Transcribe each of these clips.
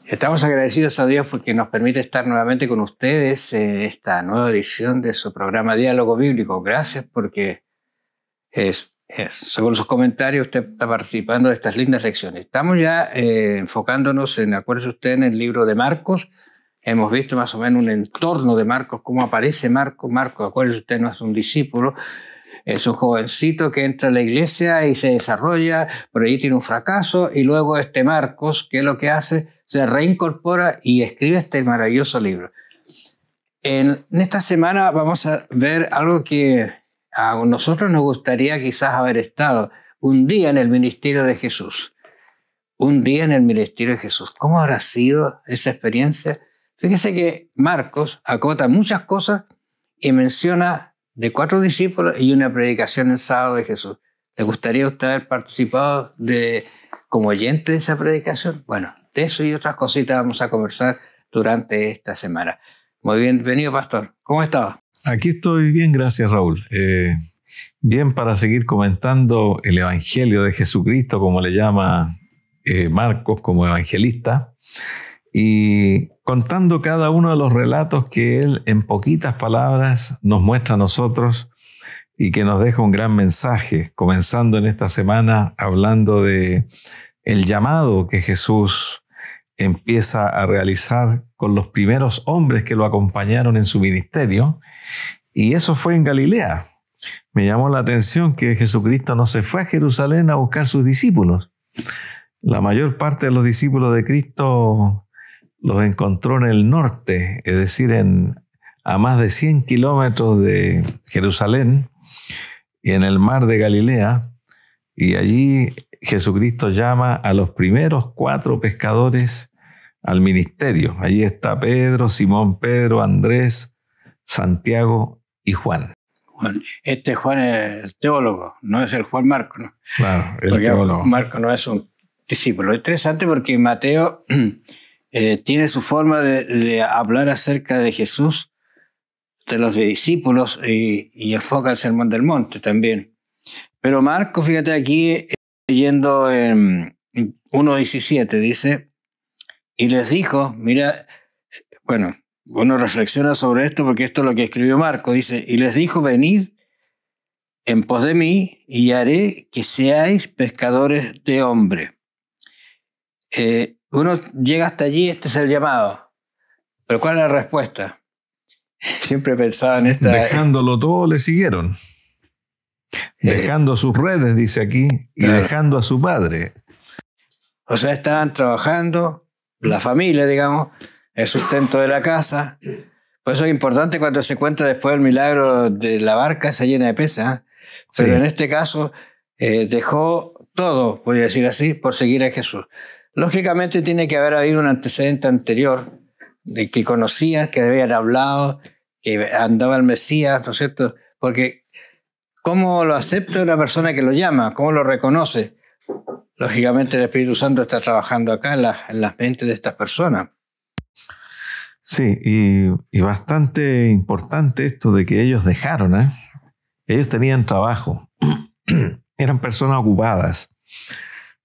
Estamos agradecidos a Dios porque nos permite estar nuevamente con ustedes en esta nueva edición de su programa Diálogo Bíblico. Gracias porque según sus comentarios usted está participando de estas lindas lecciones. Estamos ya enfocándonos acuérdese usted, en el libro de Marcos. Hemos visto más o menos un entorno de Marcos, cómo aparece Marcos. Marcos, acuérdese usted, no es un discípulo. Es un jovencito que entra a la iglesia y se desarrolla, por ahí tiene un fracaso, y luego Marcos, ¿qué es lo que hace? Se reincorpora y escribe este maravilloso libro. En esta semana vamos a ver algo que a nosotros nos gustaría quizás haber estado un día en el ministerio de Jesús. Un día en el ministerio de Jesús. ¿Cómo habrá sido esa experiencia? Fíjese que Marcos acota muchas cosas y menciona de 4 discípulos y una predicación el sábado de Jesús. ¿Le gustaría a usted haber participado como oyente de esa predicación? Bueno, de eso y otras cositas vamos a conversar durante esta semana. Muy bienvenido, pastor. ¿Cómo estaba? Aquí estoy bien, gracias, Raúl. Bien, para seguir comentando el Evangelio de Jesucristo, como le llama Marcos como evangelista, y contando cada uno de los relatos que él en poquitas palabras nos muestra a nosotros y que nos deja un gran mensaje, comenzando en esta semana hablando de el llamado que Jesús empieza a realizar con los primeros hombres que lo acompañaron en su ministerio, y eso fue en Galilea. Me llamó la atención que Jesucristo no se fue a Jerusalén a buscar sus discípulos. La mayor parte de los discípulos de Cristo los encontró en el norte, es decir, a más de 100 kilómetros de Jerusalén y en el mar de Galilea, y allí Jesucristo llama a los primeros 4 pescadores al ministerio. Allí está Pedro, Simón Pedro, Andrés, Santiago y Juan. Juan es el teólogo, no es el Juan Marco, ¿no? Claro, porque teólogo. Marco no es un discípulo. Es interesante porque Mateo tiene su forma de hablar acerca de Jesús, de los discípulos, y enfoca el Sermón del Monte también. Pero Marcos, fíjate aquí, leyendo en 1:17, dice, y les dijo, mira, bueno, uno reflexiona sobre esto porque esto es lo que escribió Marcos, dice, y les dijo, venid en pos de mí y haré que seáis pescadores de hombres. Uno llega hasta allí, este es el llamado. Pero ¿cuál es la respuesta? Siempre pensaba en esta... Dejándolo todo, le siguieron. Dejando sus redes, dice aquí, y claro, dejando a su padre. O sea, estaban trabajando, la familia, digamos, el sustento de la casa. Por eso es importante cuando se cuenta después el milagro de la barca, se llena de peces. Pero sí, en este caso dejó todo, voy a decir así, por seguir a Jesús. Lógicamente tiene que haber habido un antecedente anterior de que conocían, que habían hablado, que andaba el Mesías, ¿no es cierto? Porque ¿cómo lo acepta una persona que lo llama? ¿Cómo lo reconoce? Lógicamente el Espíritu Santo está trabajando acá en las mentes de estas personas. Sí, y bastante importante esto de que ellos dejaron, Ellos tenían trabajo, eran personas ocupadas,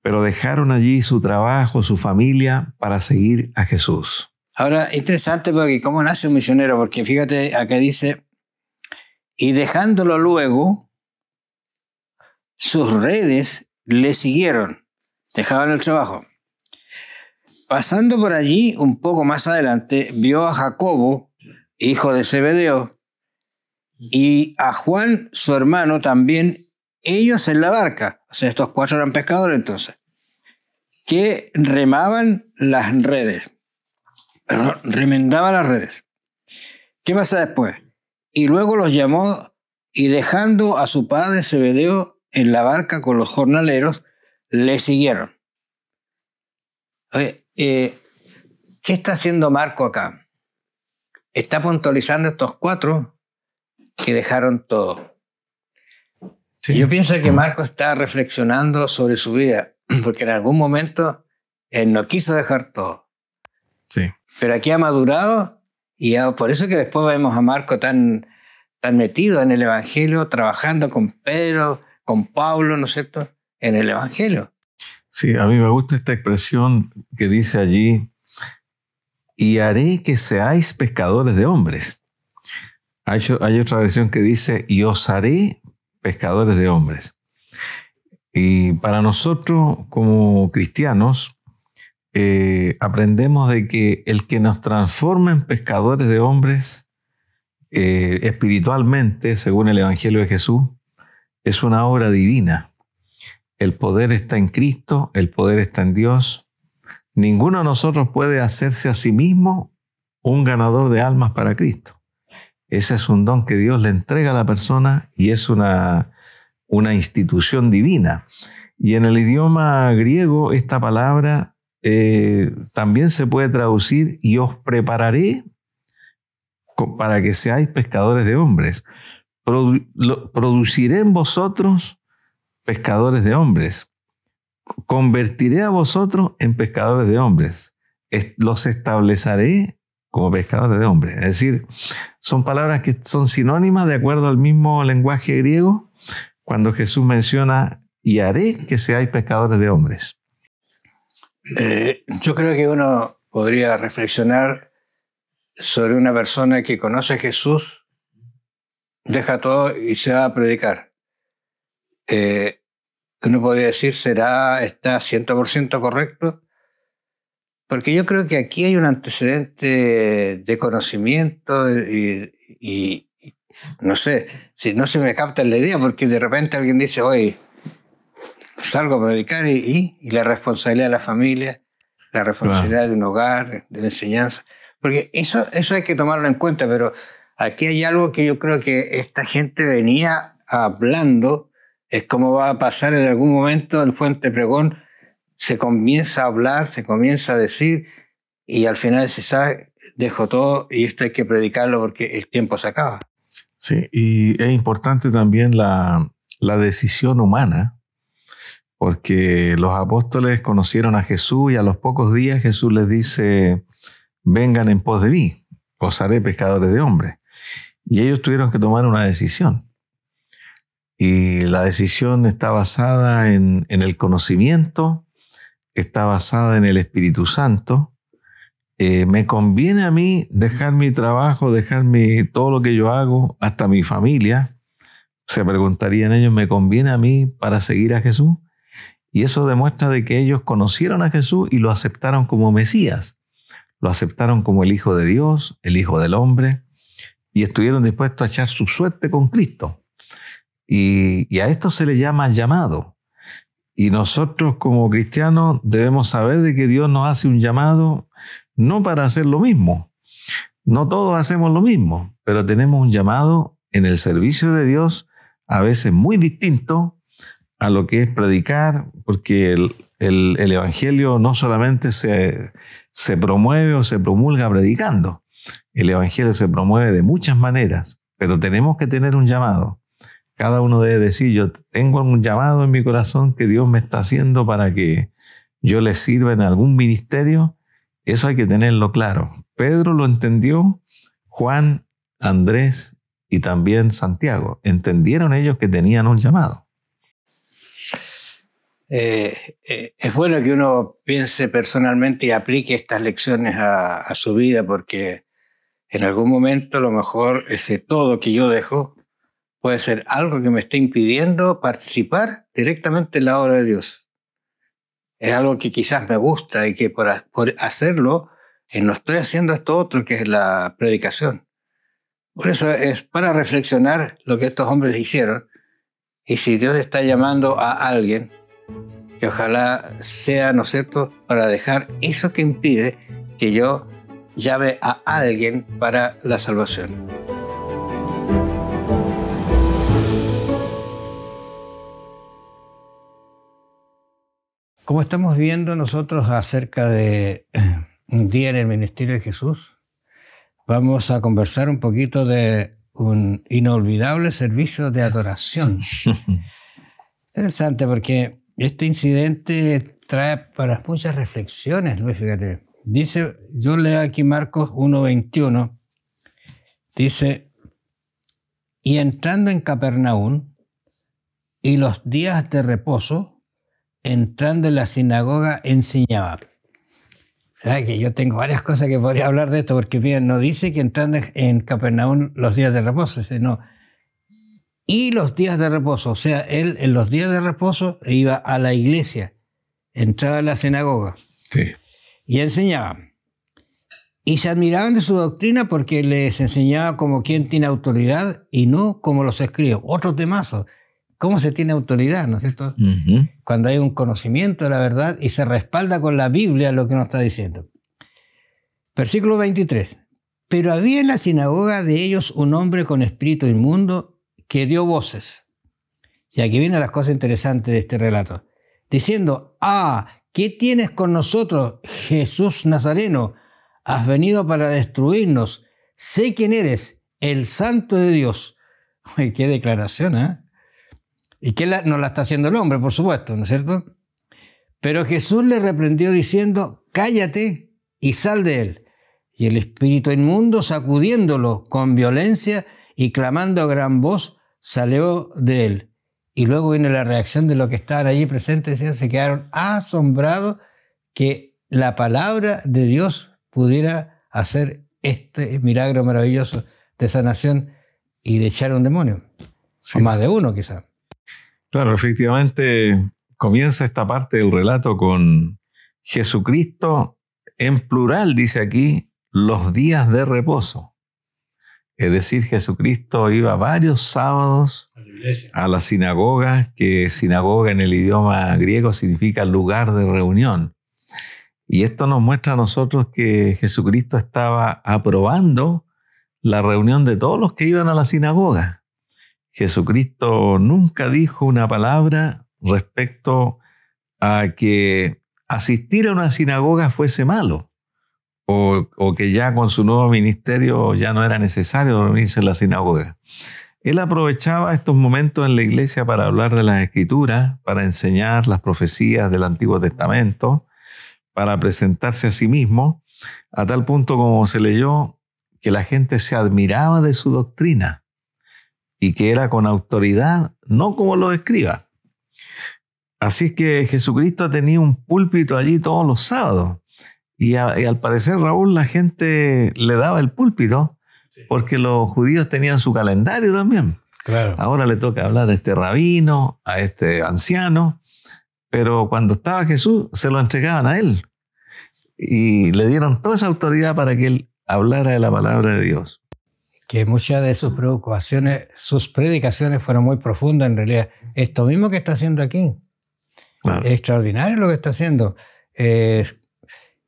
pero dejaron allí su trabajo, su familia, para seguir a Jesús. Ahora, interesante porque cómo nace un misionero, porque fíjate, acá dice, y dejándolo luego, sus redes le siguieron, dejaban el trabajo. Pasando por allí, un poco más adelante, vio a Jacobo, hijo de Zebedeo, y a Juan, su hermano, también, ellos en la barca. O sea, estos 4 eran pescadores entonces, que remaban las redes. Perdón, remendaban las redes. ¿Qué pasa después? Y luego los llamó, y dejando a su padre Zebedeo en la barca con los jornaleros, le siguieron. Oye, ¿qué está haciendo Marco acá? Está puntualizando estos 4 que dejaron todo. Sí. Yo pienso que Marco está reflexionando sobre su vida, porque en algún momento él no quiso dejar todo. Sí. Pero aquí ha madurado, y por eso que después vemos a Marco tan metido en el Evangelio, trabajando con Pedro, con Pablo, ¿no es cierto?, en el Evangelio. Sí, a mí me gusta esta expresión que dice allí, y haré que seáis pescadores de hombres. Hay otra versión que dice, y os haré pescadores de hombres. Y para nosotros como cristianos, aprendemos de que el que nos transforma en pescadores de hombres espiritualmente, según el Evangelio de Jesús, es una obra divina. El poder está en Cristo, el poder está en Dios. Ninguno de nosotros puede hacerse a sí mismo un ganador de almas para Cristo. Ese es un don que Dios le entrega a la persona y es una institución divina. Y en el idioma griego esta palabra también se puede traducir y os prepararé para que seáis pescadores de hombres. Produciré en vosotros pescadores de hombres. Convertiré a vosotros en pescadores de hombres. Los estableceré como pescadores de hombres. Es decir, son palabras que son sinónimas de acuerdo al mismo lenguaje griego cuando Jesús menciona y haré que seáis pescadores de hombres. Yo creo que uno podría reflexionar sobre una persona que conoce a Jesús, deja todo y se va a predicar. Uno podría decir, ¿está 100% correcto? Porque yo creo que aquí hay un antecedente de conocimiento y no sé, si no se me capta la idea, porque de repente alguien dice, oye, salgo a predicar y la responsabilidad de la familia, la responsabilidad de un hogar, de la enseñanza. Porque eso hay que tomarlo en cuenta, pero aquí hay algo que yo creo que esta gente venía hablando, es como va a pasar en algún momento el Fuente Pregón, se comienza a hablar, se comienza a decir, y al final se sabe, dejo todo y esto hay que predicarlo porque el tiempo se acaba. Sí, y es importante también la decisión humana, porque los apóstoles conocieron a Jesús y a los pocos días Jesús les dice, vengan en pos de mí, os haré pescadores de hombres. Y ellos tuvieron que tomar una decisión. Y la decisión está basada en el conocimiento, está basada en el Espíritu Santo. Me conviene a mí dejar mi trabajo, dejar todo lo que yo hago, hasta mi familia. Se preguntarían ellos, ¿me conviene a mí para seguir a Jesús? Y eso demuestra de que ellos conocieron a Jesús y lo aceptaron como Mesías. Lo aceptaron como el Hijo de Dios, el Hijo del Hombre, y estuvieron dispuestos a echar su suerte con Cristo. Y a esto se le llama llamado. Y nosotros como cristianos debemos saber de que Dios nos hace un llamado no para hacer lo mismo. No todos hacemos lo mismo, pero tenemos un llamado en el servicio de Dios, a veces muy distinto a lo que es predicar, porque el Evangelio no solamente se promueve o se promulga predicando. El Evangelio se promueve de muchas maneras, pero tenemos que tener un llamado. Cada uno debe decir, yo tengo un llamado en mi corazón que Dios me está haciendo para que yo le sirva en algún ministerio. Eso hay que tenerlo claro. Pedro lo entendió, Juan, Andrés y también Santiago. Entendieron ellos que tenían un llamado. Es bueno que uno piense personalmente y aplique estas lecciones a su vida, porque en algún momento a lo mejor ese todo que yo dejo puede ser algo que me esté impidiendo participar directamente en la obra de Dios. Es algo que quizás me gusta y que por hacerlo no estoy haciendo esto otro, que es la predicación. Por eso es para reflexionar lo que estos hombres hicieron, y si Dios está llamando a alguien, que ojalá sea, ¿no es cierto?, para dejar eso que impide que yo llame a alguien para la salvación. Como estamos viendo nosotros acerca de un día en el ministerio de Jesús, vamos a conversar un poquito de un inolvidable servicio de adoración. Interesante, porque este incidente trae para muchas reflexiones, Luis, fíjate. Dice, yo leo aquí Marcos 1:21, dice, y entrando en Capernaum, y los días de reposo, entrando en la sinagoga, enseñaba. ¿Sabes que yo tengo varias cosas que podría hablar de esto? Porque bien, no dice que entrando en Capernaum los días de reposo, sino y los días de reposo. O sea, él en los días de reposo iba a la iglesia, entraba a la sinagoga, Sí. y enseñaba. Y se admiraban de su doctrina porque les enseñaba como quien tiene autoridad y no como los escribas. Otro temazo. ¿Cómo se tiene autoridad, no es cierto? Ujú. Cuando hay un conocimiento de la verdad y se respalda con la Biblia lo que nos está diciendo. Versículo 23. Pero había en la sinagoga de ellos un hombre con espíritu inmundo que dio voces. Y aquí vienen las cosas interesantes de este relato. Diciendo, ¿qué tienes con nosotros, Jesús Nazareno? Has venido para destruirnos. Sé quién eres, el Santo de Dios. Uy, qué declaración, ¿eh? Y que no la está haciendo el hombre, por supuesto, ¿no es cierto? Pero Jesús le reprendió diciendo, cállate y sal de él. Y el espíritu inmundo, sacudiéndolo con violencia y clamando a gran voz, salió de él. Y luego viene la reacción de los que estaban allí presentes, se quedaron asombrados que la palabra de Dios pudiera hacer este milagro maravilloso de sanación y de echar un demonio. Sí. O más de uno, quizá. Claro, efectivamente comienza esta parte del relato con Jesucristo en plural, dice aquí, los días de reposo. Es decir, Jesucristo iba varios sábados a la sinagoga, que sinagoga en el idioma griego significa lugar de reunión. Y esto nos muestra a nosotros que Jesucristo estaba aprobando la reunión de todos los que iban a la sinagoga. Jesucristo nunca dijo una palabra respecto a que asistir a una sinagoga fuese malo o que ya con su nuevo ministerio ya no era necesario reunirse en la sinagoga. Él aprovechaba estos momentos en la iglesia para hablar de las Escrituras, para enseñar las profecías del Antiguo Testamento, para presentarse a sí mismo, a tal punto como se leyó que la gente se admiraba de su doctrina y que era con autoridad, no como los escribas. Así es que Jesucristo tenía un púlpito allí todos los sábados. Y al parecer, Raúl, la gente le daba el púlpito porque los judíos tenían su calendario también. Claro. Ahora le toca hablar a este rabino, a este anciano, pero cuando estaba Jesús se lo entregaban a él. Y le dieron toda esa autoridad para que él hablara de la palabra de Dios. Que muchas de sus preocupaciones, sus predicaciones fueron muy profundas en realidad. Esto mismo que está haciendo aquí. Claro. Es extraordinario lo que está haciendo.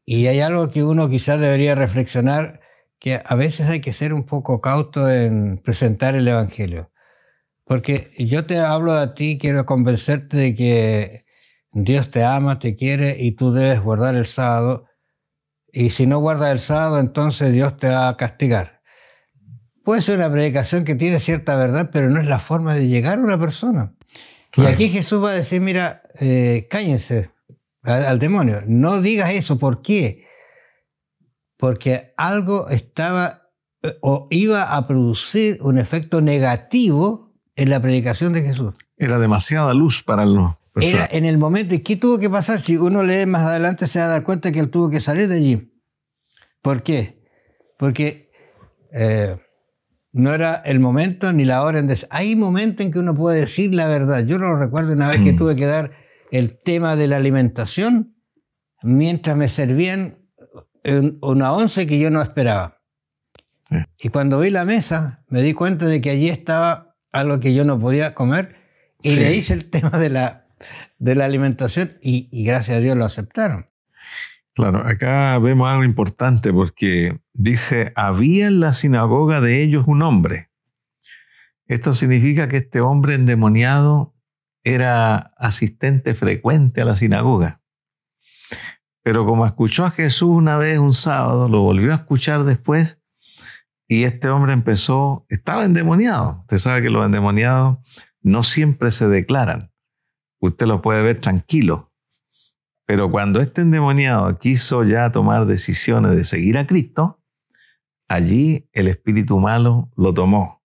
Y hay algo que uno quizás debería reflexionar, que a veces hay que ser un poco cauto en presentar el Evangelio. Porque yo te hablo a ti, quiero convencerte de que Dios te ama, te quiere y tú debes guardar el sábado. Y si no guardas el sábado, entonces Dios te va a castigar. Puede ser una predicación que tiene cierta verdad, pero no es la forma de llegar a una persona. Claro. Y aquí Jesús va a decir, mira, cállense al demonio. No digas eso. ¿Por qué? Porque algo estaba o iba a producir un efecto negativo en la predicación de Jesús. Era demasiada luz para los personas. Era en el momento. ¿Y qué tuvo que pasar? Si uno lee más adelante se va a dar cuenta que él tuvo que salir de allí. ¿Por qué? Porque no era el momento ni la hora. Hay momentos en que uno puede decir la verdad. Yo lo recuerdo una vez que tuve que dar el tema de la alimentación mientras me servían una once que yo no esperaba. Sí. Y cuando vi la mesa me di cuenta de que allí estaba algo que yo no podía comer y Sí. le hice el tema de la alimentación y gracias a Dios lo aceptaron. Claro, acá vemos algo importante porque dice, había en la sinagoga de ellos un hombre. Esto significa que este hombre endemoniado era asistente frecuente a la sinagoga. Pero como escuchó a Jesús una vez un sábado, lo volvió a escuchar después y este hombre estaba endemoniado. Usted sabe que los endemoniados no siempre se declaran. Usted lo puede ver tranquilo. Pero cuando este endemoniado quiso ya tomar decisiones de seguir a Cristo, allí el espíritu malo lo tomó.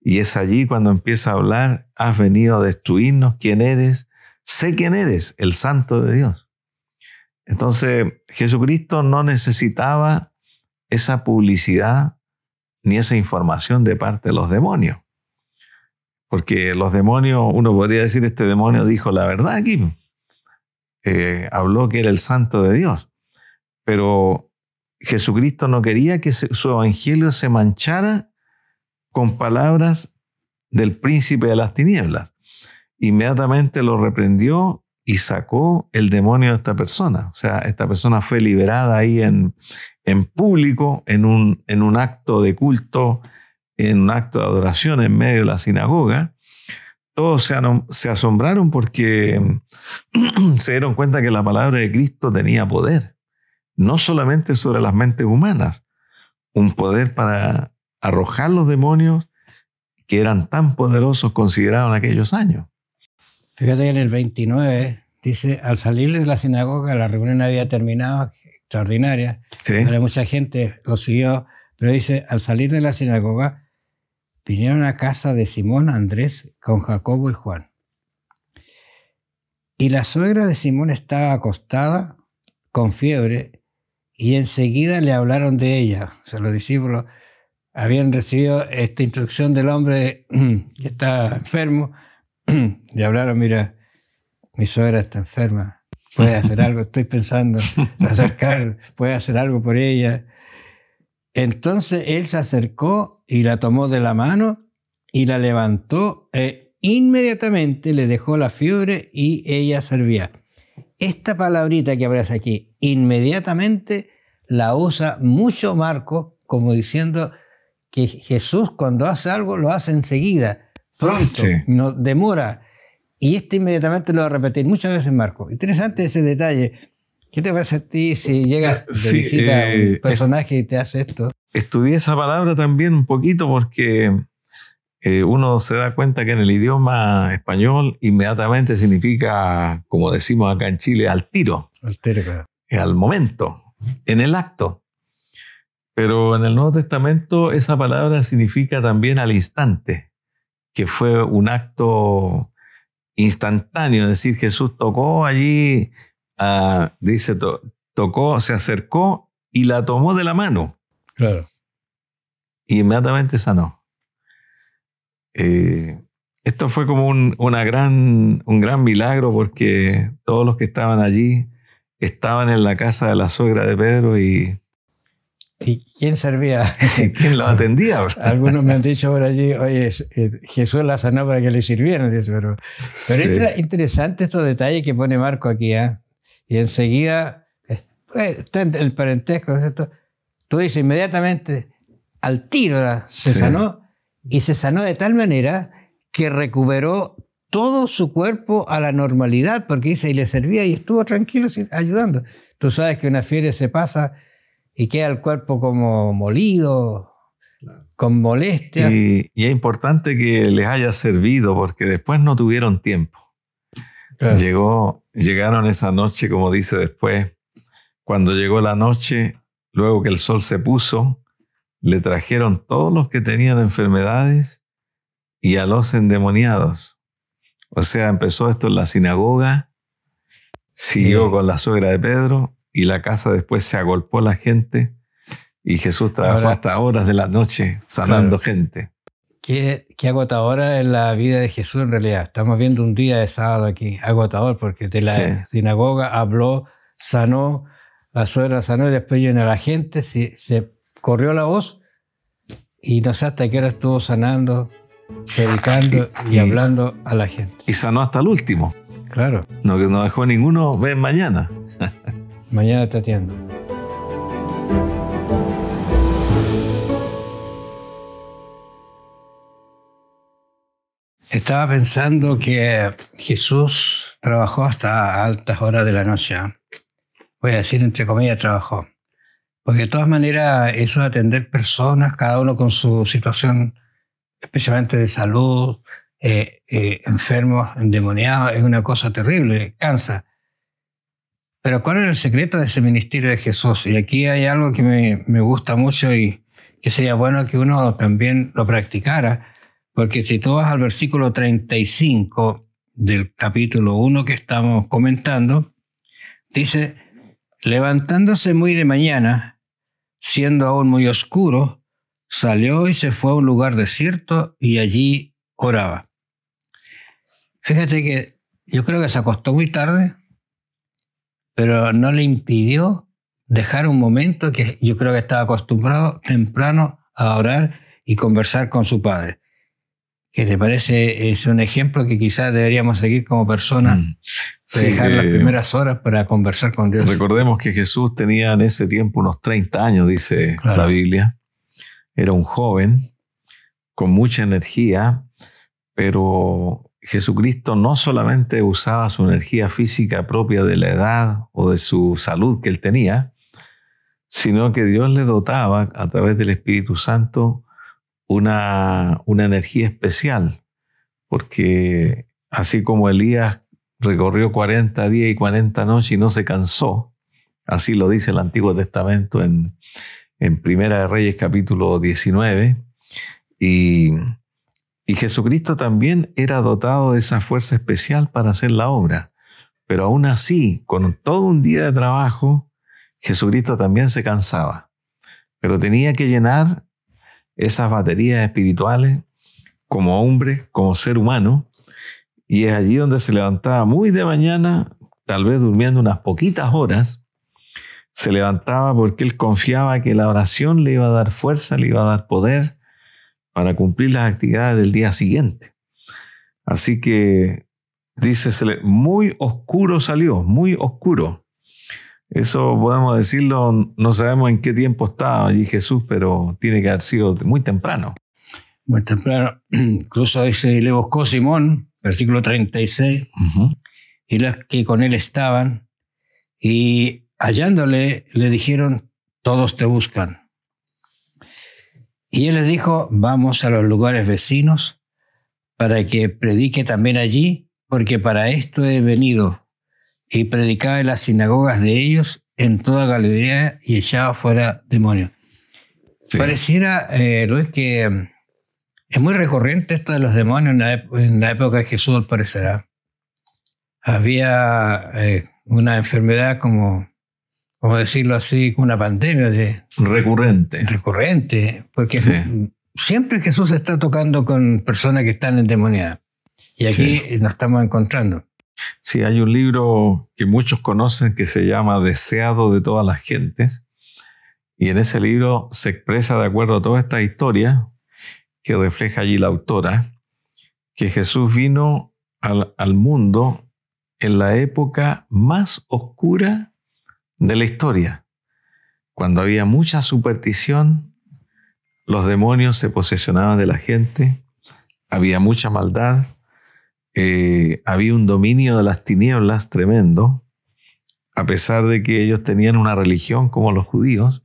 Y es allí cuando empieza a hablar, has venido a destruirnos, ¿quién eres? Sé quién eres, el Santo de Dios. Entonces, Jesucristo no necesitaba esa publicidad ni esa información de parte de los demonios. Porque los demonios, uno podría decir, este demonio dijo la verdad aquí. Habló que era el santo de Dios. Pero Jesucristo no quería que su evangelio se manchara con palabras del príncipe de las tinieblas. Inmediatamente lo reprendió y sacó el demonio de esta persona. O sea, esta persona fue liberada ahí en público, en un acto de culto, en un acto de adoración en medio de la sinagoga. Todos se asombraron porque se dieron cuenta que la palabra de Cristo tenía poder, no solamente sobre las mentes humanas, un poder para arrojar los demonios que eran tan poderosos considerados en aquellos años. Fíjate que en el 29 dice, al salir de la sinagoga, la reunión había terminado, extraordinaria, Sí. Había mucha gente, lo siguió, pero dice, al salir de la sinagoga, vinieron a casa de Simón, Andrés, con Jacobo y Juan. Y la suegra de Simón estaba acostada con fiebre y enseguida le hablaron de ella. O sea, los discípulos habían recibido esta instrucción del hombre que está enfermo. Le hablaron, mira, mi suegra está enferma, puede hacer algo, estoy pensando acercar, puede hacer algo por ella. Entonces él se acercó y la tomó de la mano y la levantó e inmediatamente le dejó la fiebre y ella servía. Esta palabrita que aparece aquí, inmediatamente, la usa mucho Marcos como diciendo que Jesús cuando hace algo lo hace enseguida, pronto, Sí. no demora. Y inmediatamente lo va a repetir muchas veces Marcos. Interesante ese detalle. ¿Qué te parece a ti si llegas de Sí, visita a un personaje y te hace esto? Estudié esa palabra también un poquito porque uno se da cuenta que en el idioma español inmediatamente significa, como decimos acá en Chile, al tiro, al momento, en el acto. Pero en el Nuevo Testamento esa palabra significa también al instante, que fue un acto instantáneo. Es decir, Jesús tocó allí, dice, tocó, se acercó y la tomó de la mano. Claro. Y inmediatamente sanó. Esto fue como un gran milagro porque todos los que estaban allí estaban en la casa de la suegra de Pedro y quién servía? ¿quién los atendía? Algunos me han dicho por allí, oye, Jesús la sanó para que le sirvieran. Pero Sí. es interesante estos detalles que pone Marco aquí. Y enseguida, está en el parentesco, ¿no es cierto? Tú dices inmediatamente, al tiro se sanó. Y se sanó de tal manera que recuperó todo su cuerpo a la normalidad, porque dice, y le servía y estuvo tranquilo ayudando. Tú sabes que una fiebre se pasa y queda el cuerpo como molido, con molestia. Y es importante que les haya servido porque después no tuvieron tiempo. Claro. Llegaron esa noche, como dice después, cuando llegó la noche, luego que el sol se puso, le trajeron todos los que tenían enfermedades y a los endemoniados. O sea, empezó esto en la sinagoga, siguió con la suegra de Pedro y la casa después se agolpó la gente y Jesús trabajó hasta horas de la noche sanando gente. Qué agotadora es la vida de Jesús en realidad. Estamos viendo un día de sábado aquí, agotador, porque de la sinagoga habló, sanó, la suegra sanó y después vino la gente, se corrió la voz y no sé hasta qué hora estuvo sanando, predicando y hablando a la gente. Y sanó hasta el último. Claro. No dejó ninguno, ven mañana. Mañana te atiendo. Estaba pensando que Jesús trabajó hasta altas horas de la noche. Voy a decir entre comillas trabajó. Porque de todas maneras eso de atender personas, cada uno con su situación, especialmente de salud, enfermos, endemoniados, es una cosa terrible, cansa. Pero ¿cuál era el secreto de ese ministerio de Jesús? Y aquí hay algo que me gusta mucho y que sería bueno que uno también lo practicara, porque si tú vas al versículo 35 del capítulo 1 que estamos comentando, dice, Levantándose muy de mañana, siendo aún muy oscuro, salió y se fue a un lugar desierto y allí oraba. Fíjate que yo creo que se acostó muy tarde, pero no le impidió dejar un momento que yo creo que estaba acostumbrado temprano a orar y conversar con su padre. ¿Qué te parece? Es un ejemplo que quizás deberíamos seguir como personas, Sí, dejar las primeras horas para conversar con Dios. Recordemos que Jesús tenía en ese tiempo unos 30 años, dice Claro. la Biblia. Era un joven con mucha energía, pero Jesucristo no solamente usaba su energía física propia de la edad o de su salud que él tenía, sino que Dios le dotaba a través del Espíritu Santo una energía especial, porque así como Elías recorrió 40 días y 40 noches y no se cansó, así lo dice el Antiguo Testamento en Primera de Reyes capítulo 19, y Jesucristo también era dotado de esa fuerza especial para hacer la obra, pero aún así, con todo un día de trabajo, Jesucristo también se cansaba, pero tenía que llenar esas baterías espirituales como hombre, como ser humano, y es allí donde se levantaba muy de mañana, tal vez durmiendo unas poquitas horas, se levantaba porque él confiaba que la oración le iba a dar fuerza, le iba a dar poder para cumplir las actividades del día siguiente. Así que dice, muy oscuro salió, muy oscuro. Eso podemos decirlo, no sabemos en qué tiempo estaba allí Jesús, pero tiene que haber sido muy temprano. Muy temprano. Incluso dice, le buscó Simón, versículo 36, y los que con él estaban, y hallándole le dijeron, todos te buscan. Y él les dijo, vamos a los lugares vecinos para que predique también allí, porque para esto he venido. Y predicaba en las sinagogas de ellos en toda Galilea y echaba fuera demonios. Sí. Pareciera, Luis, que es muy recurrente esto de los demonios en la época de Jesús, al parecer. Había una enfermedad como decirlo así, como una pandemia recurrente, porque sí, siempre Jesús está tocando con personas que están endemoniadas. Y aquí nos estamos encontrando. Sí, hay un libro que muchos conocen que se llama Deseado de todas las gentes, y en ese libro se expresa, de acuerdo a toda esta historia que refleja allí la autora, que Jesús vino al mundo en la época más oscura de la historia, cuando había mucha superstición, los demonios se posesionaban de la gente, había mucha maldad, había un dominio de las tinieblas tremendo, a pesar de que ellos tenían una religión como los judíos,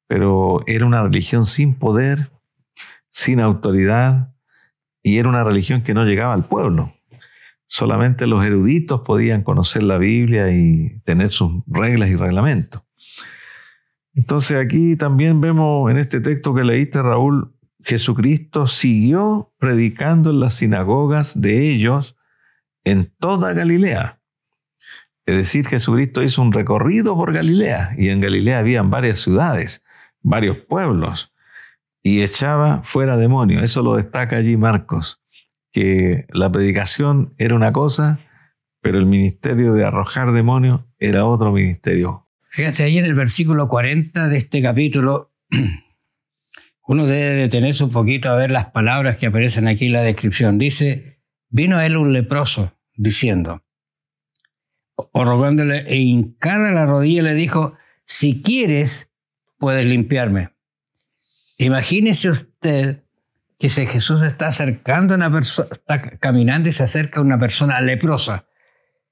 pero era una religión sin poder, sin autoridad, y era una religión que no llegaba al pueblo. Solamente los eruditos podían conocer la Biblia y tener sus reglas y reglamentos. Entonces aquí también vemos en este texto que leíste, Raúl, Jesucristo siguió predicando en las sinagogas de ellos en toda Galilea. Es decir, Jesucristo hizo un recorrido por Galilea, y en Galilea habían varias ciudades, varios pueblos, y echaba fuera demonios. Eso lo destaca allí Marcos, que la predicación era una cosa, pero el ministerio de arrojar demonios era otro ministerio. Fíjate, ahí en el versículo 40 de este capítulo, uno debe detenerse un poquito a ver las palabras que aparecen aquí en la descripción. Dice, vino a él un leproso, diciendo, o rogándole, e hincada la rodilla le dijo, si quieres, puedes limpiarme. Imagínese usted que si Jesús está acercando a una persona, está caminando y se acerca a una persona leprosa.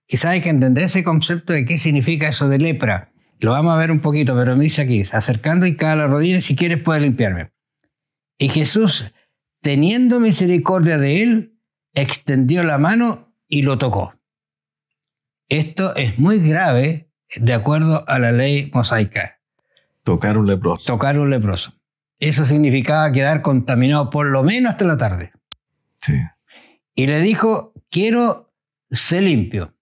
Quizás hay que entender ese concepto de qué significa eso de lepra. Lo vamos a ver un poquito, pero me dice aquí, acercando y cada la rodilla, si quieres puedes limpiarme. Y Jesús, teniendo misericordia de él, extendió la mano y lo tocó. Esto es muy grave de acuerdo a la ley mosaica. Tocar un leproso. Tocar un leproso. Eso significaba quedar contaminado por lo menos hasta la tarde. Sí. Y le dijo, quiero ser limpio.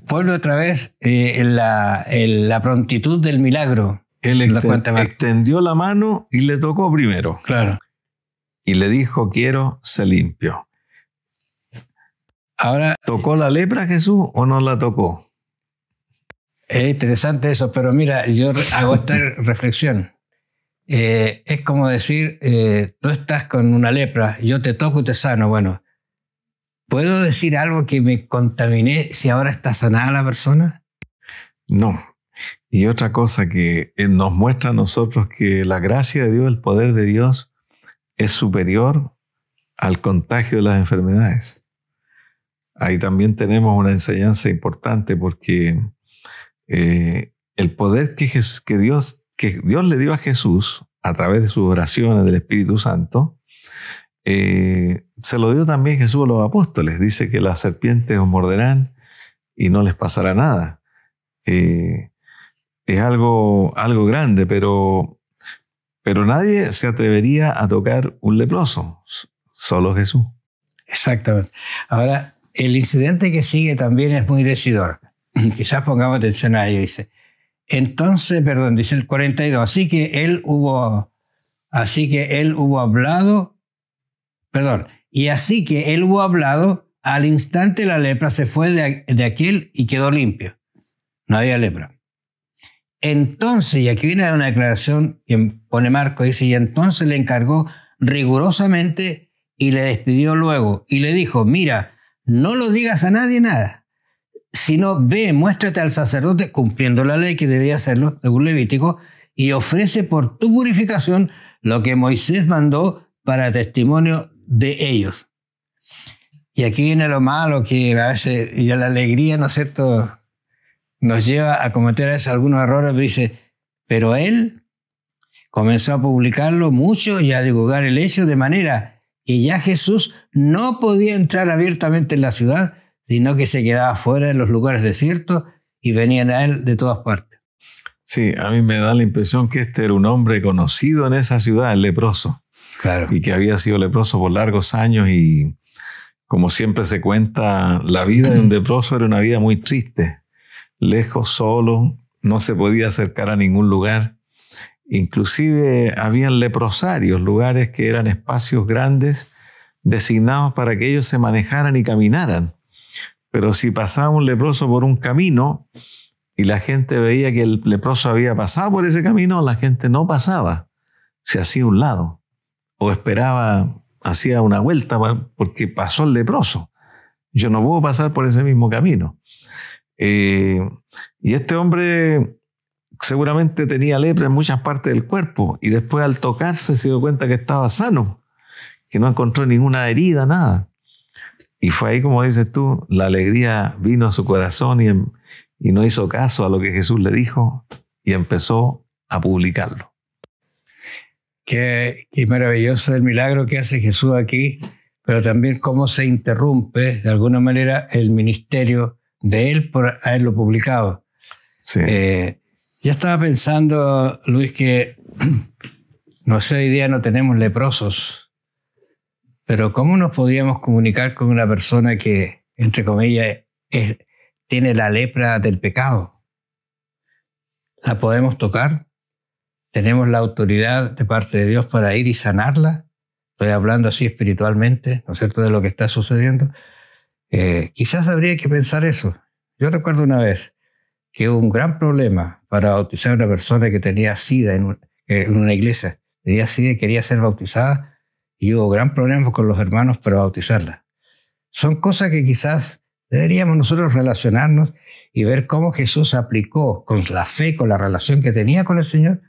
Vuelve otra vez la prontitud del milagro. Él extendió la mano y le tocó primero. Claro. Y le dijo, quiero, se limpio. Ahora, ¿tocó la lepra Jesús o no la tocó? Es interesante eso, pero mira, yo hago esta reflexión. Es como decir, tú estás con una lepra, yo te toco y te sano. Bueno, ¿puedo decir algo que me contaminé si ahora está sanada la persona? No. Y otra cosa que nos muestra a nosotros que la gracia de Dios, el poder de Dios, es superior al contagio de las enfermedades. Ahí también tenemos una enseñanza importante porque el poder que Dios le dio a Jesús a través de sus oraciones del Espíritu Santo, se lo dio también Jesús a los apóstoles. Dice que las serpientes os morderán y no les pasará nada. Es algo grande, pero nadie se atrevería a tocar un leproso, solo Jesús. Exactamente. Ahora, el incidente que sigue también es muy decidor. Quizás pongamos atención a ello. Dice, dice el 42, así que él hubo hablado, al instante la lepra se fue de aquel y quedó limpio. No había lepra. Entonces, y aquí viene una declaración que pone Marcos, dice, y entonces le encargó rigurosamente y le despidió luego y le dijo, mira, no lo digas a nadie nada, sino ve, muéstrate al sacerdote cumpliendo la ley que debía hacerlo, según Levítico, y ofrece por tu purificación lo que Moisés mandó para testimonio de ellos. Y aquí viene lo malo, que a veces ya la alegría, ¿no es cierto?, nos lleva a cometer algunos errores. Dice, pero él comenzó a publicarlo mucho y a divulgar el hecho, de manera que ya Jesús no podía entrar abiertamente en la ciudad, sino que se quedaba fuera en los lugares desiertos y venían a él de todas partes. Sí, a mí me da la impresión que este era un hombre conocido en esa ciudad, el leproso. Claro. Y que había sido leproso por largos años, y como siempre se cuenta, la vida de un leproso era una vida muy triste. Lejos, solo, no se podía acercar a ningún lugar. Inclusive habían leprosarios, lugares que eran espacios grandes designados para que ellos se manejaran y caminaran. Pero si pasaba un leproso por un camino y la gente veía que el leproso había pasado por ese camino, la gente no pasaba, se hacía a un lado o esperaba, hacía una vuelta porque pasó el leproso. Yo no puedo pasar por ese mismo camino. Y este hombre seguramente tenía lepra en muchas partes del cuerpo, y después al tocarse se dio cuenta que estaba sano, que no encontró ninguna herida, nada. Y fue ahí, como dices tú, la alegría vino a su corazón y no hizo caso a lo que Jesús le dijo y empezó a publicarlo. Qué maravilloso el milagro que hace Jesús aquí, pero también cómo se interrumpe de alguna manera el ministerio de él por haberlo publicado. Sí. Ya estaba pensando, Luis, que no sé, hoy día no tenemos leprosos, pero ¿cómo nos podríamos comunicar con una persona que, entre comillas, tiene la lepra del pecado? ¿La podemos tocar? ¿Tenemos la autoridad de parte de Dios para ir y sanarla? Estoy hablando así espiritualmente, ¿no es cierto?, de lo que está sucediendo. Quizás habría que pensar eso. Yo recuerdo una vez que hubo un gran problema para bautizar a una persona que tenía SIDA en una iglesia. Tenía SIDA y quería ser bautizada, y hubo gran problema con los hermanos para bautizarla. Son cosas que quizás deberíamos nosotros relacionarnos y ver cómo Jesús aplicó con la fe, con la relación que tenía con el Señor,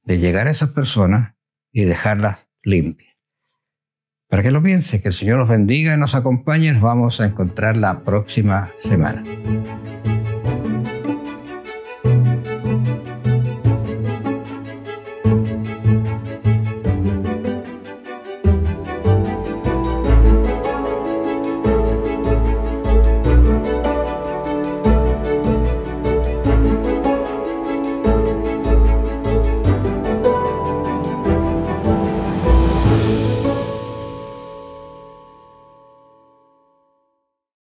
de llegar a esas personas y dejarlas limpias. Para que lo piense, que el Señor los bendiga y nos acompañe. Nos vamos a encontrar la próxima semana.